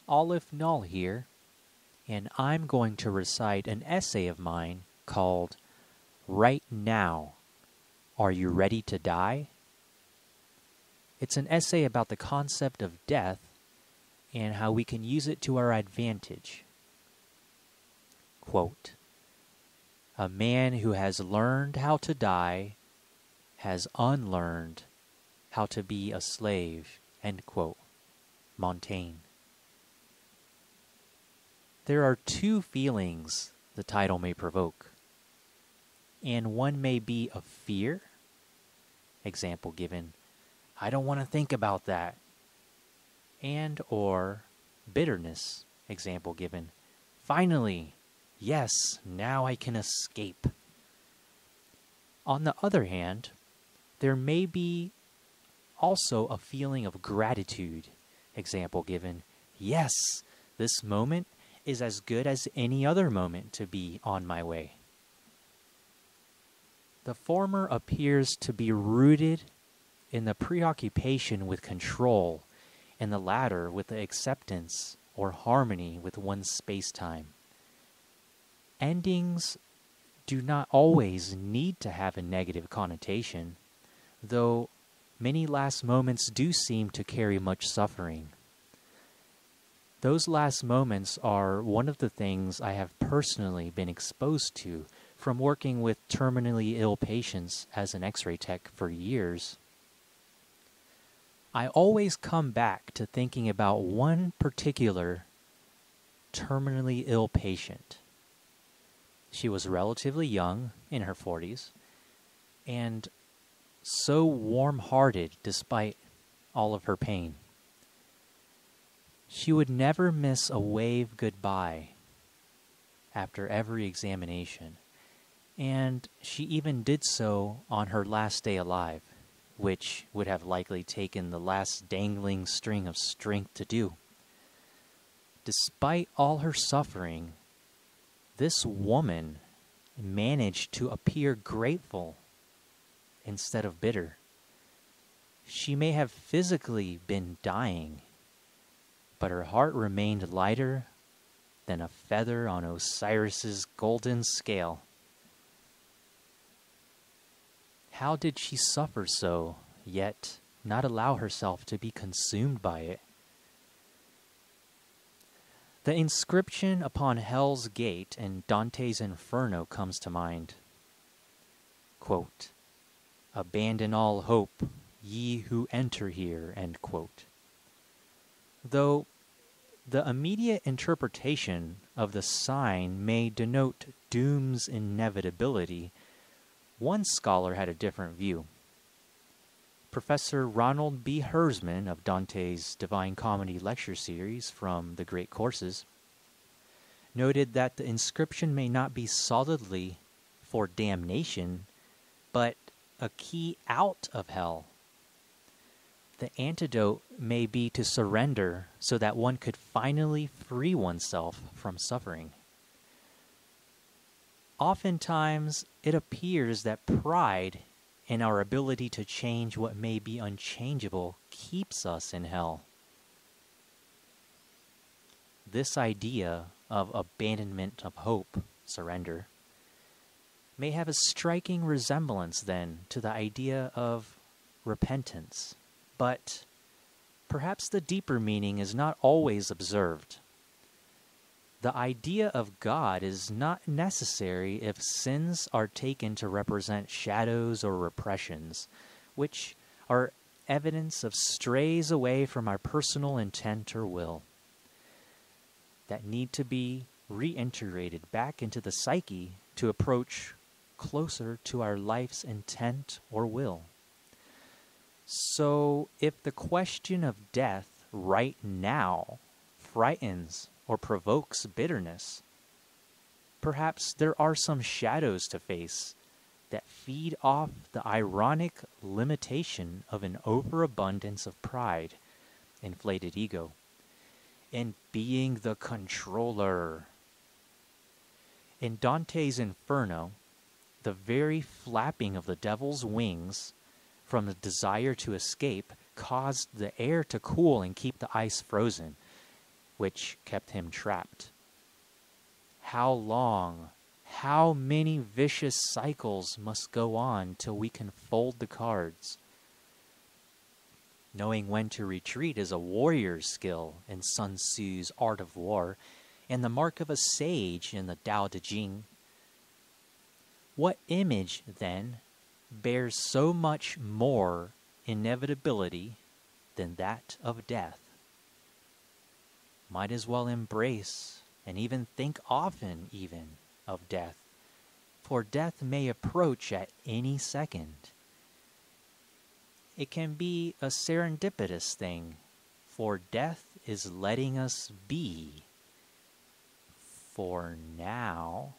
Olive Null here, and I'm going to recite an essay of mine called Right Now, Are You Ready to Die? It's an essay about the concept of death and how we can use it to our advantage. Quote, "A man who has learned how to die has unlearned how to be a slave." End quote. Montaigne. There are two feelings the title may provoke, and one may be of fear. Example given, I don't want to think about that. And or bitterness. Example given, finally, yes, now I can escape. On the other hand, there may be also a feeling of gratitude. Example given, yes, this moment is as good as any other moment to be on my way. The former appears to be rooted in the preoccupation with control, and the latter with the acceptance or harmony with one's space-time. Endings do not always need to have a negative connotation, though many last moments do seem to carry much suffering. Those last moments are one of the things I have personally been exposed to from working with terminally ill patients as an X-ray tech for years. I always come back to thinking about one particular terminally ill patient. She was relatively young, in her 40s, and so warm-hearted despite all of her pain. She would never miss a wave goodbye after every examination, and she even did so on her last day alive, which would have likely taken the last dangling string of strength to do. Despite all her suffering, this woman managed to appear grateful instead of bitter. She may have physically been dying, but her heart remained lighter than a feather on Osiris's golden scale. How did she suffer so, yet not allow herself to be consumed by it? The inscription upon Hell's Gate in Dante's Inferno comes to mind. Quote, "Abandon all hope, ye who enter here," end quote. Though the immediate interpretation of the sign may denote doom's inevitability, one scholar had a different view. Professor Ronald B. Herzman of Dante's Divine Comedy lecture series from The Great Courses noted that the inscription may not be solidly for damnation, but a key out of hell. The antidote may be to surrender so that one could finally free oneself from suffering. Oftentimes, it appears that pride in our ability to change what may be unchangeable keeps us in hell. This idea of abandonment of hope, surrender, may have a striking resemblance then to the idea of repentance. But perhaps the deeper meaning is not always observed. The idea of God is not necessary if sins are taken to represent shadows or repressions, which are evidence of strays away from our personal intent or will, that need to be reintegrated back into the psyche to approach closer to our life's intent or will. So, if the question of death right now frightens or provokes bitterness, perhaps there are some shadows to face that feed off the ironic limitation of an overabundance of pride, inflated ego, and being the controller. In Dante's Inferno, the very flapping of the devil's wings from the desire to escape caused the air to cool and keep the ice frozen. which kept him trapped. How long, how many vicious cycles must go on till we can fold the cards? Knowing when to retreat is a warrior's skill in Sun Tzu's Art of War, and the mark of a sage in the Tao Te Ching. What image, then, bears so much more inevitability than that of death? Might as well embrace and even think often of death, for death may approach at any second. It can be a serendipitous thing, for death is letting us be, for now.